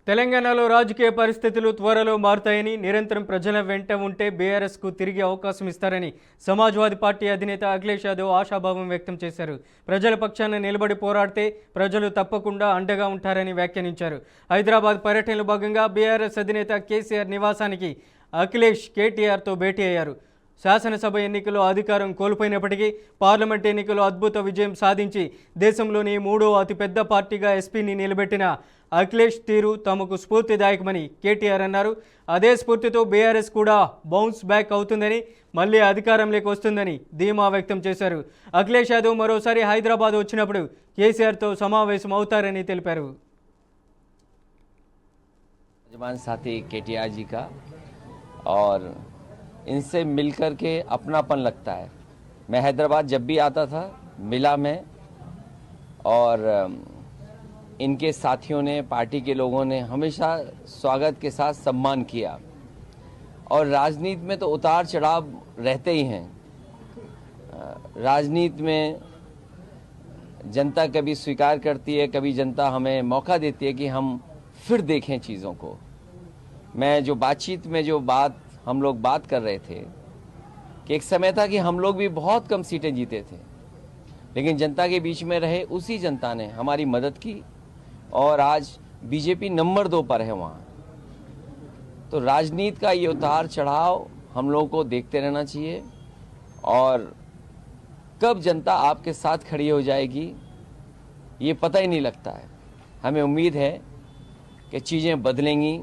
తెలంగాణలో రాజకీయ పరిస్థితులు త్వరలో మారుతాయని, నిరంతరం ప్రజల వెంట ఉంటే బీఆర్ఎస్కు తిరిగి అవకాశం ఇస్తారని సమాజ్వాదీ పార్టీ అధినేత అఖిలేష్ యాదవ్ ఆశాభావం వ్యక్తం చేశారు. ప్రజల పక్షాన నిలబడి పోరాడితే ప్రజలు తప్పకుండా అండగా ఉంటారని వ్యాఖ్యానించారు. హైదరాబాద్ పర్యటనలో భాగంగా బీఆర్ఎస్ అధినేత కేసీఆర్ నివాసానికి అఖిలేష్ కేటీఆర్తో భేటీ అయ్యారు. శాసనసభ ఎన్నికల్లో అధికారం కోల్పోయినప్పటికీ పార్లమెంట్ ఎన్నికల్లో అద్భుత విజయం సాధించి దేశంలోని మూడో అతిపెద్ద పార్టీగా ఎస్పీని నిలబెట్టిన అఖిలేష్ తీరు తమకు స్ఫూర్తిదాయకమని కేటీఆర్ అన్నారు. అదే స్ఫూర్తితో బీఆర్ఎస్ కూడా బౌన్స్ బ్యాక్ అవుతుందని, మళ్ళీ అధికారంలోకి వస్తుందని ధీమా వ్యక్తం చేశారు. అఖిలేష్ యాదవ్ మరోసారి హైదరాబాద్ వచ్చినప్పుడు కేసీఆర్తో సమావేశం అవుతారని తెలిపారు. साथी केटीआर जी का और इनसे मिलकर के अपनापन लगता है। मैं हैदराबाद जब भी आता था मिला मैं, और इनके साथियों ने, पार्टी के लोगों ने हमेशा स्वागत के साथ सम्मान किया। और राजनीति में तो उतार चढ़ाव रहते ही हैं। राजनीति में जनता कभी स्वीकार करती है, कभी जनता हमें मौका देती है कि हम फिर देखें चीज़ों को। मैं जो बातचीत में जो बात हम लोग बात कर रहे थे कि एक समय था कि हम लोग भी बहुत कम सीटें जीते थे, लेकिन जनता के बीच में रहे उसी जनता ने हमारी मदद की और आज बीजेपी नंबर 2 पर है वहाँ। तो राजनीति का ये उतार चढ़ाव हम लोगों को देखते रहना चाहिए, और कब जनता आपके साथ खड़ी हो जाएगी ये पता ही नहीं लगता है। हमें उम्मीद है कि चीज़ें बदलेंगी,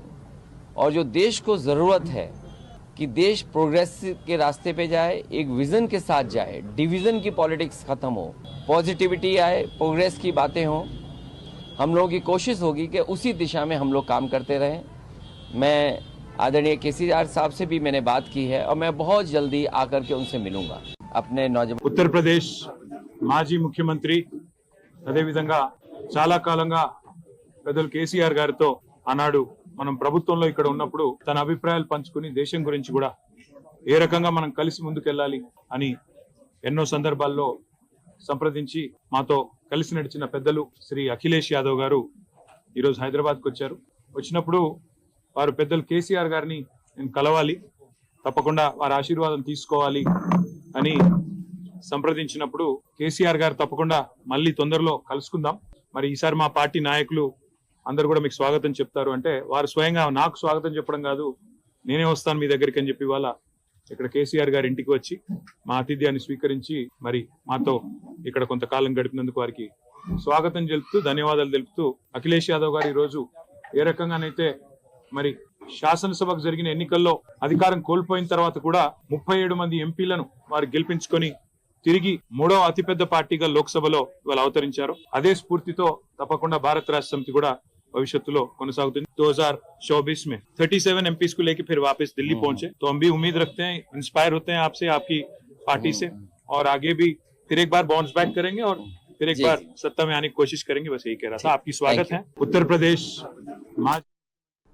और जो देश को ज़रूरत है कि देश प्रोग्रेस के रास्ते पे जाए, एक विज़न के साथ जाए, डिवीज़न की पॉलिटिक्स ख़त्म हो, पॉजिटिविटी आए, प्रोग्रेस की बातें हों। हम लोगों की कोशिश होगी कि उसी दिशा में हम लोग काम करते रहें। मैं आदरणीय केसीआर साहब से भी मैंने बात की है, और मैं बहुत जल्दी आकर के उनसे मिलूंगा। अपने नौजवान उत्तर प्रदेश మాజీ ముఖ్యమంత్రి అదేవిధంగా చాలా కాలంగా పెద్దలు కేసీఆర్ గారితో ఆనాడు మనం ప్రభుత్వంలో ఇక్కడ ఉన్నప్పుడు తన అభిప్రాయాలు పంచుకుని దేశం గురించి కూడా ఏ రకంగా మనం కలిసి ముందుకెళ్ళాలి అని ఎన్నో సందర్భాల్లో సంప్రదించి మాతో కలిసి నడిచిన పెద్దలు శ్రీ అఖిలేష్ యాదవ్ గారు ఈరోజు హైదరాబాద్కి వచ్చారు. వచ్చినప్పుడు వారు పెద్దలు కేసీఆర్ గారిని నేను కలవాలి, తప్పకుండా వారి ఆశీర్వాదం తీసుకోవాలి అని సంప్రదించినప్పుడు కేసీఆర్ గారు తప్పకుండా మళ్ళీ తొందరలో కలుసుకుందాం, మరి ఈసారి మా పార్టీ నాయకులు అందరు కూడా మీకు స్వాగతం చెప్తారు అంటే, వారు స్వయంగా నాకు స్వాగతం చెప్పడం కాదు, నేనే వస్తాను మీ దగ్గరికి అని చెప్పి వాళ్ళ ఇక్కడ కేసీఆర్ గారి ఇంటికి వచ్చి మా ఆతిథ్యాన్ని స్వీకరించి మరి మాతో ఇక్కడ కొంతకాలం గడిపినందుకు వారికి స్వాగతం తెలుపుతూ ధన్యవాదాలు తెలుపుతూ, అఖిలేష్ యాదవ్ గారు ఈరోజు ఏ రకంగానైతే మరి శాసనసభకు జరిగిన ఎన్నికల్లో అధికారం కోల్పోయిన తర్వాత కూడా 37 మంది ఎంపీలను వారు గెలిపించుకొని తిరిగి మూడవ అతిపెద్ద పార్టీగా లోక్సభలో వాళ్ళు అవతరించారు. అదే స్ఫూర్తితో తప్పకుండా భారత రాష్ట్ర సమితి కూడా भविष्य కొనసాగుతుంది. 2024 में 37 एमपीज को लेके फिर वापस दिल्ली पहुंचे, तो हम भी उम्मीद रखते हैं, इंस्पायर होते हैं आपसे, आपकी पार्टी से, और आगे भी फिर एक बार बाउंस बैक करेंगे और फिर एक बार सत्ता में आने की कोशिश करेंगे। बस यही कह रहा था। आपकी स्वागत है। उत्तर प्रदेश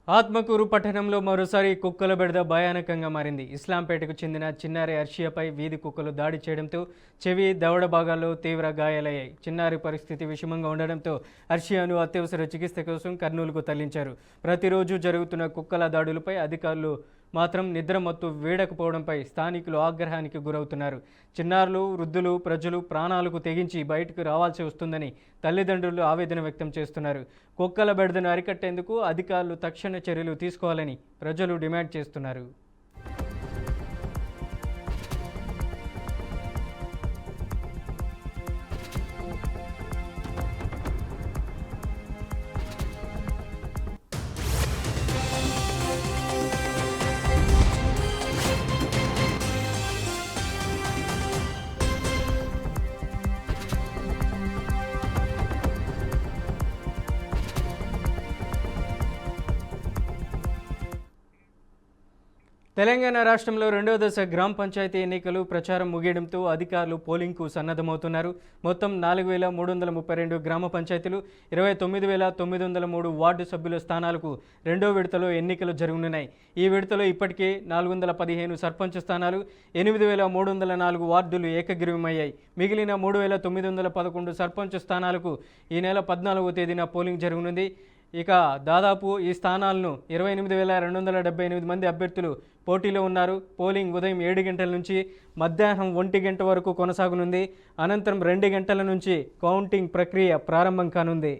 ఆత్మకూరు పట్టణంలో మరోసారి కుక్కల బెడద భయానకంగా మారింది. ఇస్లాంపేటకు చెందిన చిన్నారి అర్షియాపై వీధి కుక్కలు దాడి చేయడంతో చెవి, దవడ భాగాల్లో తీవ్ర గాయాలయ్యాయి. చిన్నారి పరిస్థితి విషమంగా ఉండడంతో అర్షియాను అత్యవసర చికిత్స కోసం కర్నూలుకు తరలించారు. ప్రతిరోజు జరుగుతున్న కుక్కల దాడులపై అధికారులు మాత్రం నిద్రమత్తు వీడకపోవడంపై స్థానికులు ఆగ్రహానికి గురవుతున్నారు. చిన్నారులు, వృద్ధులు, ప్రజలు ప్రాణాలకు తెగించి బయటకు రావాల్సి వస్తుందని తల్లిదండ్రులు ఆవేదన వ్యక్తం చేస్తున్నారు. కుక్కల బెడదను అరికట్టేందుకు అధికారులు తక్షణ చర్యలు తీసుకోవాలని ప్రజలు డిమాండ్ చేస్తున్నారు. తెలంగాణ రాష్ట్రంలో రెండవ దశ గ్రామ పంచాయతీ ఎన్నికలు ప్రచారం ముగియడంతో అధికారులు పోలింగ్కు సన్నద్ధమవుతున్నారు. మొత్తం 4332 గ్రామ పంచాయతీలు, 29903 వార్డు సభ్యుల స్థానాలకు రెండో విడతలో ఎన్నికలు జరగనున్నాయి. ఈ విడతలో ఇప్పటికే 415 సర్పంచ్ స్థానాలు, 8304 వార్డులు ఏకగ్రీవమయ్యాయి. మిగిలిన 3911 సర్పంచ్ స్థానాలకు ఈ నెల 14వ తేదీన పోలింగ్ జరగనుంది. ఇక దాదాపు ఈ స్థానాలను 28,278 మంది అభ్యర్థులు పోటీలో ఉన్నారు. పోలింగ్ ఉదయం 7 గంటల నుంచి మధ్యాహ్నం 1 గంట వరకు కొనసాగనుంది. అనంతరం 2 గంటల నుంచి కౌంటింగ్ ప్రక్రియ ప్రారంభం కానుంది.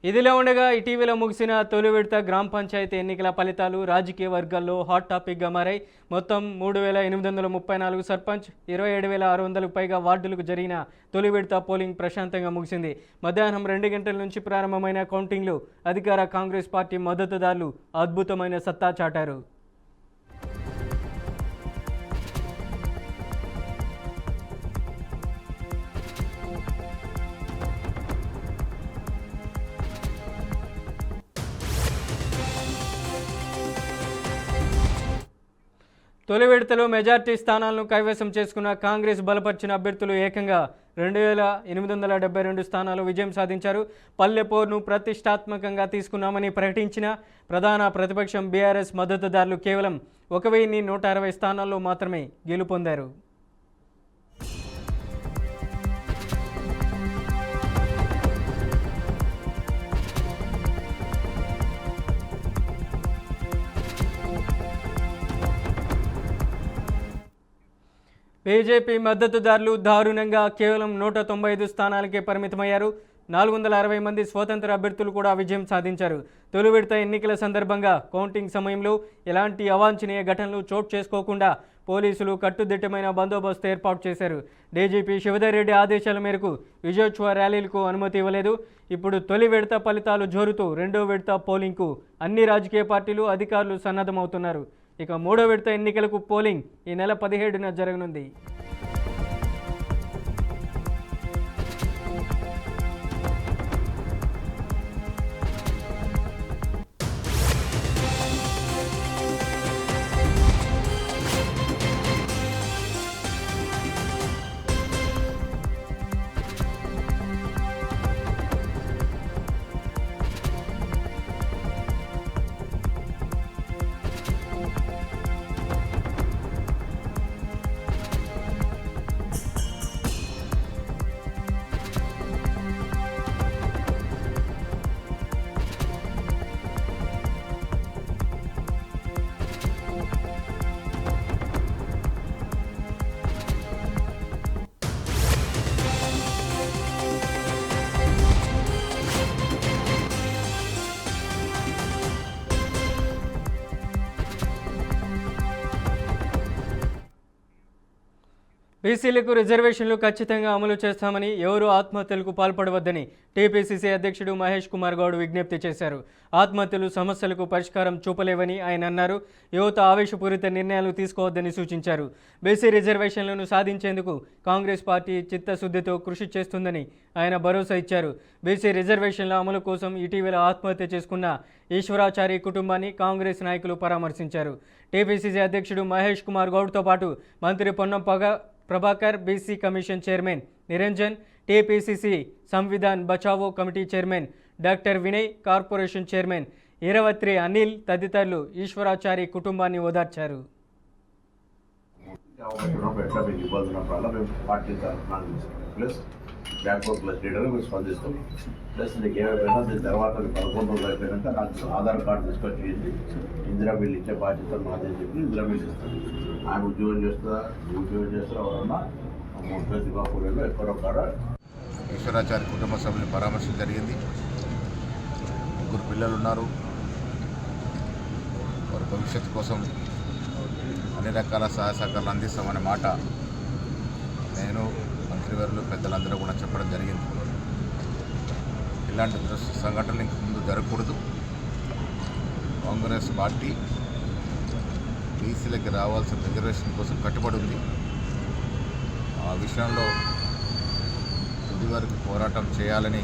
ఇదిలా ఉండగా ఇటీవల ముగిసిన తొలి విడత గ్రామ పంచాయతీ ఎన్నికల ఫలితాలు రాజకీయ వర్గాల్లో హాట్ టాపిక్గా మారాయి. మొత్తం 3,834 సర్పంచ్, 27,600కు పైగా వార్డులకు జరిగిన తొలి విడత పోలింగ్ ప్రశాంతంగా ముగిసింది. మధ్యాహ్నం 2 గంటల నుంచి ప్రారంభమైన కౌంటింగ్లో అధికార కాంగ్రెస్ పార్టీ మద్దతుదారులు అద్భుతమైన సత్తా చాటారు. తొలి విడతలో మెజార్టీ స్థానాలను కైవసం చేసుకున్న కాంగ్రెస్ బలపరిచిన అభ్యర్థులు ఏకంగా 2,872 స్థానాలు విజయం సాధించారు. పల్లెపోరును ప్రతిష్టాత్మకంగా తీసుకున్నామని ప్రకటించిన ప్రధాన ప్రతిపక్షం బీఆర్ఎస్ మద్దతుదారులు కేవలం 1,160 స్థానాల్లో మాత్రమే గెలుపొందారు. బీజేపీ మద్దతుదారులు దారుణంగా కేవలం 195 స్థానాలకే పరిమితమయ్యారు. 460 మంది స్వతంత్ర అభ్యర్థులు కూడా విజయం సాధించారు. తొలి విడత ఎన్నికల సందర్భంగా కౌంటింగ్ సమయంలో ఎలాంటి అవాంఛనీయ ఘటనలు చోటు చేసుకోకుండా పోలీసులు కట్టుదిట్టమైన బందోబస్తు ఏర్పాటు చేశారు. డీజీపీ శివధర్ రెడ్డి ఆదేశాల మేరకు విజయోత్సవ ర్యాలీలకు అనుమతి ఇవ్వలేదు. ఇప్పుడు తొలి విడత ఫలితాలు జోరుతూ రెండో విడత పోలింగ్కు అన్ని రాజకీయ పార్టీలు అధికారులు సన్నద్ధమవుతున్నారు. ఇక మూడో విడత ఎన్నికలకు పోలింగ్ ఈ నెల 17న జరగనుంది. బీసీలకు రిజర్వేషన్లు ఖచ్చితంగా అమలు చేస్తామని, ఎవరూ ఆత్మహత్యలకు పాల్పడవద్దని టీపీసీసీ అధ్యక్షుడు మహేష్ కుమార్ గౌడ్ విజ్ఞప్తి చేశారు. ఆత్మహత్యలు సమస్యలకు పరిష్కారం చూపలేవని ఆయన అన్నారు. యువత ఆవేశపూరిత నిర్ణయాలు తీసుకోవద్దని సూచించారు. బీసీ రిజర్వేషన్లను సాధించేందుకు కాంగ్రెస్ పార్టీ చిత్తశుద్ధితో కృషి చేస్తుందని ఆయన భరోసా ఇచ్చారు. బీసీ రిజర్వేషన్ల అమలు కోసం ఇటీవల ఆత్మహత్య చేసుకున్న ఈశ్వరాచారి కుటుంబాన్ని కాంగ్రెస్ నాయకులు పరామర్శించారు. టీపీసీసీ అధ్యక్షుడు మహేష్ కుమార్ గౌడ్తో పాటు మంత్రి Ponnam Prabhakar, BC commission chairman Niranjan, TPCC Samvidhan Bachao committee chairman doctor Vinay, corporation chairman Eravatri Anil తదితరులు ఈశ్వరాచారి కుటుంబాన్ని ఓదార్చారు. బ్యాక్వర్డ్ క్లాస్ లీడర్ మీరు స్పందిస్తాం. ప్లస్ నీకు ఏమైనా దీని తర్వాత 11 రోజులు అయిపోయినాక నాకు ఆధార్ కార్డు తీసుకొచ్చి ఇందిరా బిల్లు ఇచ్చే బాధ్యత మాదని చెప్పి ఇందిరా బిల్లు ఇస్తాను. ఆయన ఉద్యోగం చేస్తుందా, ఉద్యోగం చేస్తా ఎవరన్నా శ్రీకాకుళంలో ఎక్కడో కాడ ఈశ్వరాచారి కుటుంబ సభ్యులు పరామర్శ జరిగింది. 3 పిల్లలు ఉన్నారు. వారి భవిష్యత్తు కోసం అన్ని రకాల సహాయ సహకారాలు అందిస్తామనే మాట నేను, మంత్రివర్యులు, పెద్దలందరూ కూడా చెప్పడం జరిగింది. ఇలాంటి సంఘటనలు ఇంక ముందు జరగకూడదు. కాంగ్రెస్ పార్టీ బీసీలకి రావాల్సిన రిజర్వేషన్ కోసం కట్టుబడి ఉంది. ఆ విషయంలో తుది వరకు పోరాటం చేయాలని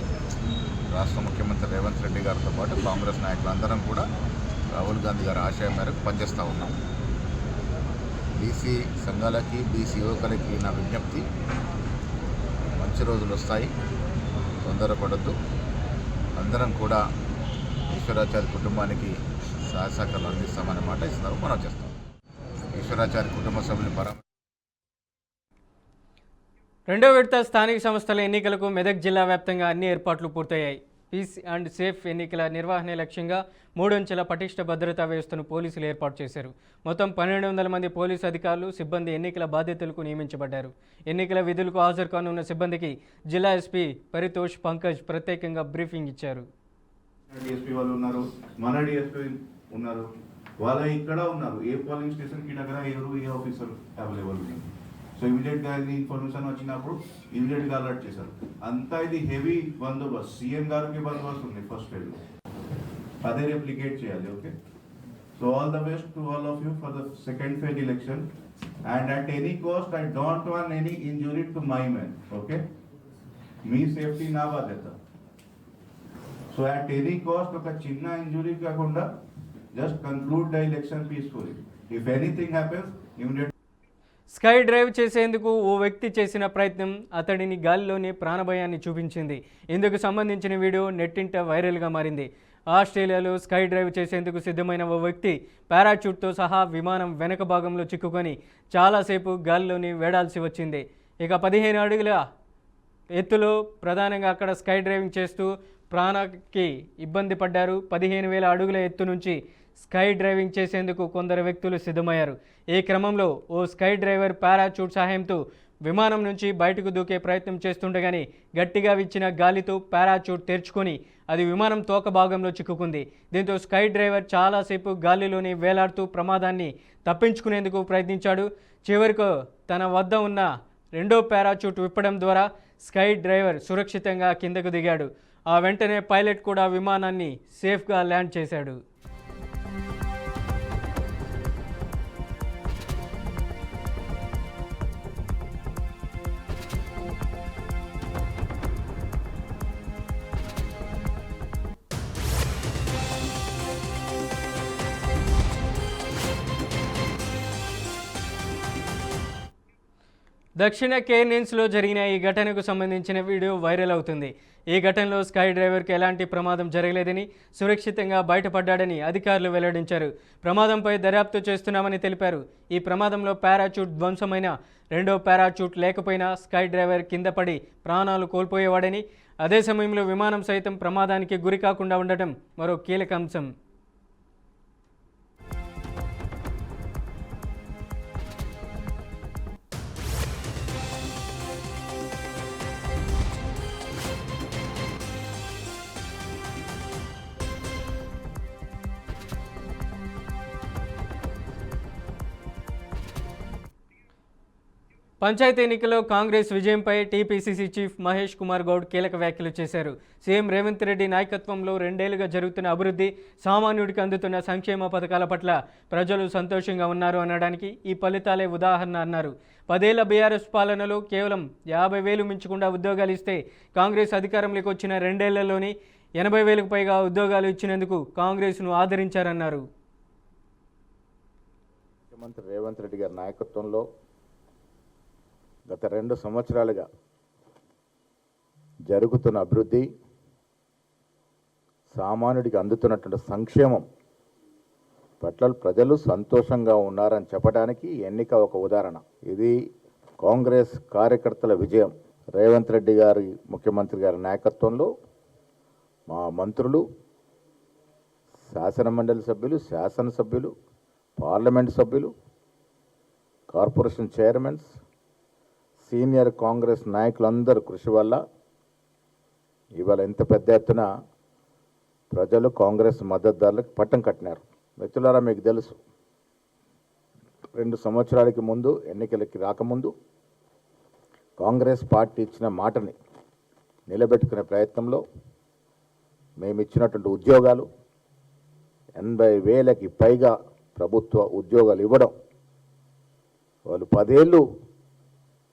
రాష్ట్ర ముఖ్యమంత్రి రేవంత్ రెడ్డి గారితో పాటు కాంగ్రెస్ నాయకులందరం కూడా రాహుల్ గాంధీ గారి ఆశయం మేరకు పనిచేస్తూ ఉన్నాం. బీసీ సంఘాలకి, బీసీ యువకులకి నా విజ్ఞప్తి, మంచి రోజులు వస్తాయి, తొందరపడద్దు. అందరం కూడా ఈశ్వరాచార్య కుటుంబానికి సహాయ సహకారాలు అందిస్తామనే మాట ఇస్తున్నారు, మనం చేస్తాం. ఈశ్వరాచార్య కుటుంబ సభ్యులు రెండో విడత స్థానిక సంస్థల ఎన్నికలకు మెదక్ జిల్లా వ్యాప్తంగా అన్ని ఏర్పాట్లు పూర్తయ్యాయి. పీస్ అండ్ సేఫ్ ఎన్నికల నిర్వహణే లక్ష్యంగా 3 అంచెల పటిష్ట భద్రతా వ్యవస్థను పోలీసులు ఏర్పాటు చేశారు. మొత్తం 1200 మంది పోలీసు అధికారులు, సిబ్బంది ఎన్నికల బాధ్యతలకు నియమించబడ్డారు. ఎన్నికల విధులకు హాజరు కానున్న సిబ్బందికి జిల్లా ఎస్పీ పరితోష్ పంకజ్ ప్రత్యేకంగా బ్రీఫింగ్ ఇచ్చారు. డిఎస్పీ వాళ్ళు ఉన్నారు, మన డిఎస్పీ ఉన్నారు, వాళ్ళు ఇక్కడ ఉన్నారు. ఏ పోలింగ్ స్టేషన్కి దగ్గర ఏ ఆఫీసర్ అవైలబుల్ ఉంది. సో ఇమీడియట్గా ఇది ఇన్ఫర్మేషన్ వచ్చినప్పుడు ఇమీడియట్గా అలర్ట్ చేశారు. అంతా ఇది హెవీ బందోబస్తు, సీఎం గారికి బందోబస్తు ఉంది ఫస్ట్ ఫేజ్. అదే రెప్లికేట్ చేయాలి. Okay, so all the best to all of you for the second phase election. And at any cost I don't want any injury to my men. Okay, me safety నా బాధ్యత. So at any cost ఒక చిన్న injury కాకుండా just conclude the election peacefully. If anything happens immediate. Sky drive చేసేందుకు ఓ వ్యక్తి చేసిన ప్రయత్నం అతడిని గాలిలోనే ప్రాణభయాన్ని చూపించింది. ఇందుకు సంబంధించిన వీడియో నెట్టింట వైరల్గా మారింది. ఆస్ట్రేలియాలో స్కై డ్రైవ్ చేసేందుకు సిద్ధమైన ఓ వ్యక్తి పారాచూట్తో సహా విమానం వెనక భాగంలో చిక్కుకొని చాలాసేపు గాలిలోనే వేడాల్సి వచ్చింది. ఇక 15 అడుగుల ఎత్తులో ప్రధానంగా అక్కడ స్కై డ్రైవింగ్ చేస్తూ ప్రాణానికి ఇబ్బంది పడ్డారు. 15,000 అడుగుల ఎత్తు నుంచి స్కై డ్రైవింగ్ చేసేందుకు కొందరు వ్యక్తులు సిద్ధమయ్యారు. ఈ క్రమంలో ఓ స్కై డ్రైవర్ పారాచూట్ సహాయంతో విమానం నుంచి బయటకు దూకే ప్రయత్నం చేస్తుండగానే గట్టిగా విచ్చిన గాలితో పారాచూట్ తెరుచుకొని అది విమానం తోక భాగంలో చిక్కుకుంది. దీంతో స్కై డ్రైవర్ చాలాసేపు గాలిలోనే వేలాడుతూ ప్రమాదాన్ని తప్పించుకునేందుకు ప్రయత్నించాడు. చివరకు తన వద్ద ఉన్న రెండో పారాచూట్ విప్పడం ద్వారా స్కై డ్రైవర్ సురక్షితంగా కిందకు దిగాడు. ఆ వెంటనే పైలట్ కూడా విమానాన్ని సేఫ్గా ల్యాండ్ చేశాడు. దక్షిణ కేర్నిన్స్లో జరిగిన ఈ ఘటనకు సంబంధించిన వీడియో వైరల్ అవుతుంది. ఈ ఘటనలో స్కై డ్రైవర్కి ఎలాంటి ప్రమాదం జరగలేదని, సురక్షితంగా బయటపడ్డాడని అధికారులు వెల్లడించారు. ప్రమాదంపై దర్యాప్తు చేస్తున్నామని తెలిపారు. ఈ ప్రమాదంలో పారాచూట్ ధ్వంసమైన రెండో పారాచూట్ లేకపోయినా స్కై డ్రైవర్ కింద పడి ప్రాణాలు కోల్పోయేవాడని, అదే సమయంలో విమానం సైతం ప్రమాదానికి గురి కాకుండా ఉండటం మరో కీలక అంశం. పంచాయతీ ఎన్నికల్లో కాంగ్రెస్ విజయంపై టీపీసీసీ చీఫ్ మహేష్ కుమార్ గౌడ్ కీలక వ్యాఖ్యలు చేశారు. సీఎం రేవంత్ రెడ్డి నాయకత్వంలో 2 ఏళ్లుగా జరుగుతున్న అభివృద్ధి, సామాన్యుడికి అందుతున్న సంక్షేమ పథకాల పట్ల ప్రజలు సంతోషంగా ఉన్నారు అనడానికి ఈ ఫలితాలే ఉదాహరణ అన్నారు. 10 ఏళ్ల బీఆర్ఎస్ పాలనలో కేవలం 50,000 మించకుండా ఉద్యోగాలు ఇస్తే కాంగ్రెస్ అధికారంలోకి వచ్చిన 2 ఏళ్లలోనే 80,000కు పైగా ఉద్యోగాలు ఇచ్చినందుకు కాంగ్రెస్ను ఆదరించారన్నారు. ముఖ్యమంత్రి రేవంత్ రెడ్డి గారి నాయకత్వంలో గత 2 సంవత్సరాలుగా జరుగుతున్న అభివృద్ధి, సామాన్యుడికి అందుతున్నటువంటి సంక్షేమం పట్ల ప్రజలు సంతోషంగా ఉన్నారని చెప్పడానికి ఎన్నిక ఒక ఉదాహరణ. ఇది కాంగ్రెస్ కార్యకర్తల విజయం. రేవంత్ రెడ్డి గారి ముఖ్యమంత్రి గారి నాయకత్వంలో మా మంత్రులు, శాసనమండలి సభ్యులు, శాసనసభ్యులు, పార్లమెంట్ సభ్యులు, కార్పొరేషన్ చైర్మన్స్, సీనియర్ కాంగ్రెస్ నాయకులందరూ కృషి వల్ల ఇవాళ ఇంత పెద్ద ఎత్తున ప్రజలు కాంగ్రెస్ మద్దతుదారులకు పట్టం కట్టినారు. మిత్రులారా, మీకు తెలుసు 2 సంవత్సరాలకి ముందు, ఎన్నికలకి రాకముందు కాంగ్రెస్ పార్టీ ఇచ్చిన మాటని నిలబెట్టుకునే ప్రయత్నంలో మేము ఇచ్చినటువంటి ఉద్యోగాలు 80,000కి పైగా ప్రభుత్వ ఉద్యోగాలు ఇవ్వడం, వాళ్ళు 10 ఏళ్ళు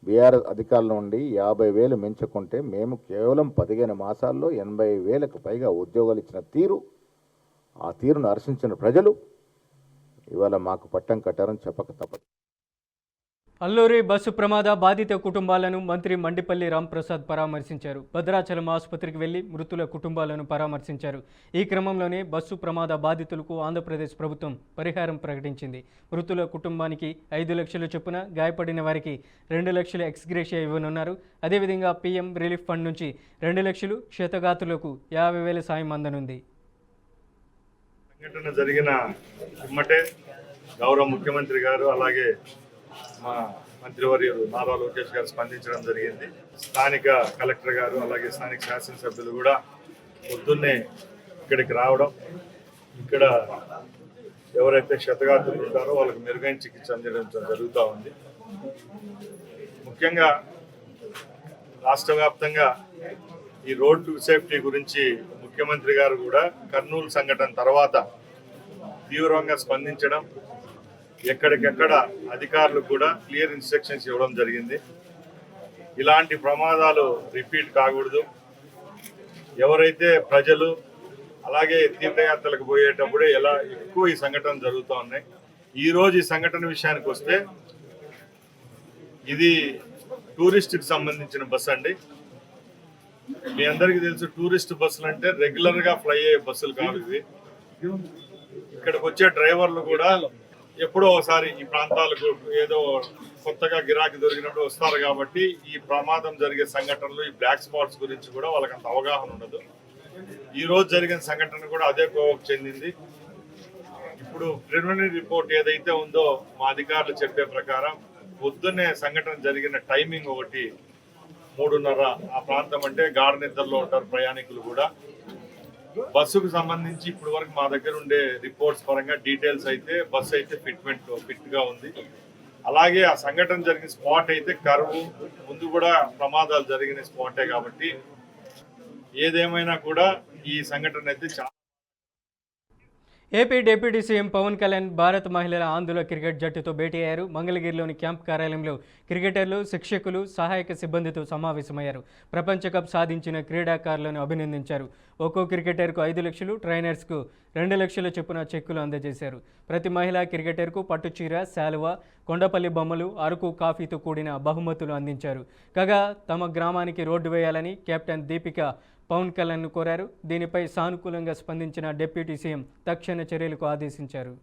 బీఆర్ఎస్ అధికారుల నుండి 50,000 మించుకుంటే మేము కేవలం 15 మాసాల్లో 80,000కు పైగా ఉద్యోగాలు ఇచ్చిన తీరు, ఆ తీరును హర్షించిన ప్రజలు ఇవాళ మాకు పట్టం కట్టారని చెప్పక తప్పదు. అల్లూరి బస్సు ప్రమాద బాధిత కుటుంబాలను మంత్రి మండిపల్లి రాంప్రసాద్ పరామర్శించారు. భద్రాచలం ఆసుపత్రికి వెళ్లి మృతుల కుటుంబాలను పరామర్శించారు. ఈ క్రమంలోనే బస్సు ప్రమాద బాధితులకు ఆంధ్రప్రదేశ్ ప్రభుత్వం పరిహారం ప్రకటించింది. మృతుల కుటుంబానికి 5 లక్షల చొప్పున, గాయపడిన వారికి 2 లక్షల ఎక్స్గ్రేషియా ఇవ్వనున్నారు. అదేవిధంగా పీఎం రిలీఫ్ ఫండ్ నుంచి 2 లక్షలు, క్షతగాతులకు 50,000 సాయం అందనుంది. సంఘటన జరిగిన ఇమ్మటే గౌరవ ముఖ్యమంత్రి గారు అలాగే మా మంత్రివర్యులు నారా లోకేష్ గారు స్పందించడం జరిగింది. స్థానిక కలెక్టర్ గారు అలాగే స్థానిక శాసనసభ్యులు కూడా పొద్దున్నే ఇక్కడికి రావడం, ఇక్కడ ఎవరైతే క్షతగాత్రులు ఉంటారో వాళ్ళకి మెరుగైన చికిత్స అందించడం జరుగుతూ ఉంది. ముఖ్యంగా రాష్ట్ర వ్యాప్తంగా ఈ రోడ్ సేఫ్టీ గురించి ముఖ్యమంత్రి గారు కూడా కర్నూలు సంఘటన తర్వాత తీవ్రంగా స్పందించడం, ఎక్కడికెక్కడ అధికారులకు కూడా క్లియర్ ఇన్స్ట్రక్షన్స్ ఇవ్వడం జరిగింది. ఇలాంటి ప్రమాదాలు రిపీట్ కాకూడదు. ఎవరైతే ప్రజలు అలాగే తీర్థయాత్రలకు పోయేటప్పుడే ఎలా ఎక్కువ ఈ సంఘటనలు జరుగుతూ ఉన్నాయి. ఈరోజు ఈ సంఘటన విషయానికి వస్తే ఇది టూరిస్ట్కి సంబంధించిన బస్సు అండి. మీ అందరికీ తెలుసు, టూరిస్ట్ బస్సులు అంటే రెగ్యులర్గా ఫ్లై అయ్యే బస్సులు కావు ఇవి. ఇక్కడికి వచ్చే డ్రైవర్లు కూడా ఎప్పుడో ఒకసారి ఈ ప్రాంతాలకు ఏదో కొత్తగా గిరాకీ దొరికినప్పుడు వస్తారు కాబట్టి ఈ ప్రమాదం జరిగే సంఘటనలు, ఈ బ్లాక్ స్పాట్స్ గురించి కూడా వాళ్ళకి అంత అవగాహన ఉండదు. ఈ రోజు జరిగిన సంఘటన కూడా అదే కోవకు చెందింది. ఇప్పుడు ప్రిలిమినరీ రిపోర్ట్ ఏదైతే ఉందో మా అధికారులు చెప్పే ప్రకారం పొద్దున్నే సంఘటన జరిగిన టైమింగ్ ఒకటి 3:30 ఆ ప్రాంతం, అంటే గాఢ నిద్రలో ఉంటారు ప్రయాణికులు కూడా. బస్సుకు సంబంధించి ఇప్పటి వరకు మా దగ్గర ఉండే రిపోర్ట్స్ పరంగా డీటెయిల్స్ అయితే బస్సు అయితే ఫిట్ గా ఉంది. అలాగే ఆ సంఘటన జరిగిన స్పాట్ అయితే కరువు, ముందు కూడా ప్రమాదాలు జరిగిన స్పాటే కాబట్టి ఏదేమైనా కూడా ఈ సంఘటన అయితే చాలా. AP deputy CM Pawan Kalyan భారత మహిళల ఆంధ్రుల క్రికెట్ జట్టుతో భేటీ అయ్యారు. మంగళగిరిలోని క్యాంప్ కార్యాలయంలో క్రికెటర్లు, శిక్షకులు, సహాయక సిబ్బందితో సమావేశమయ్యారు. ప్రపంచ కప్ సాధించిన క్రీడాకారులను అభినందించారు. ఒక్కో క్రికెటర్కు 5 లక్షలు, ట్రైనర్స్కు 2 లక్షల చొప్పున చెక్కులు అందజేశారు. ప్రతి మహిళా క్రికెటర్కు పట్టుచీర, శాలువా, కొండపల్లి బొమ్మలు, అరకు కాఫీతో కూడిన బహుమతులు అందించారు. కాగా తమ గ్రామానికి రోడ్డు వేయాలని కెప్టెన్ దీపిక పవన్ కళ్యాణ్ను కోరారు. దీనిపై సానుకూలంగా స్పందించిన డిప్యూటీ సీఎం తక్షణ చర్యలకు ఆదేశించారు.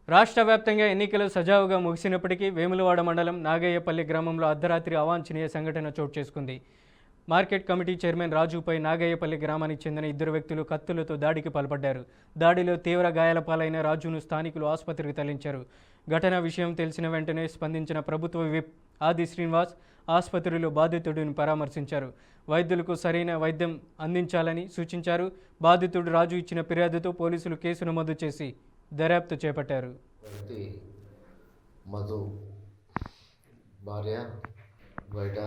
రాష్ట్ర వ్యాప్తంగా ఎన్నికలు సజావుగా ముగిసినప్పటికీ వేములవాడ మండలం నాగయ్యపల్లి గ్రామంలో అర్ధరాత్రి అవాంఛనీయ సంఘటన చోటు చేసుకుంది. మార్కెట్ కమిటీ చైర్మన్ రాజుపై నాగయ్యపల్లి గ్రామానికి చెందిన 2 వ్యక్తులు కత్తులతో దాడికి పాల్పడ్డారు. దాడిలో తీవ్ర గాయాల పాలైన రాజును స్థానికులు ఆసుపత్రికి తరలించారు. ఘటన విషయం తెలిసిన వెంటనే స్పందించిన ప్రభుత్వ విప్ ఆది శ్రీనివాస్ ఆసుపత్రిలో బాధితుడిని పరామర్శించారు. వైద్యులకు సరైన వైద్యం అందించాలని సూచించారు. బాధితుడు రాజు ఇచ్చిన ఫిర్యాదుతో పోలీసులు కేసు నమోదు చేసి దర్యాప్తు చేపట్టారు. మధు భార్య బయట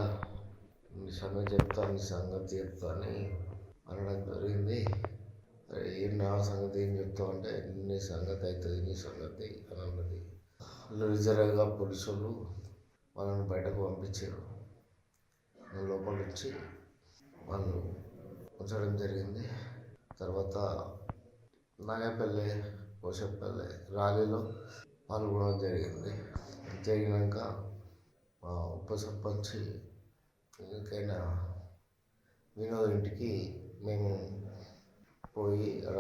నీ సంగతి చెప్తా అని అనడం జరిగింది. ఏం నా సంగతి ఏం చెప్తావు అంటే నీ సంగతి అవుతుంది, నీ సంగతి అని అన్నది. రిజర్వ్గా పోలీసులు వాళ్ళని బయటకు పంపించారు. లోపల నుంచి వాళ్ళు ఉంచడం జరిగింది. తర్వాత నాగపల్లి, పోషపల్లి ర్యాలీలో పాల్గొనడం జరిగినాక మా ఉప సర్పంచ్ ఇంకైనా వినోద్ ఇంటికి మేము పోయి అక్కడ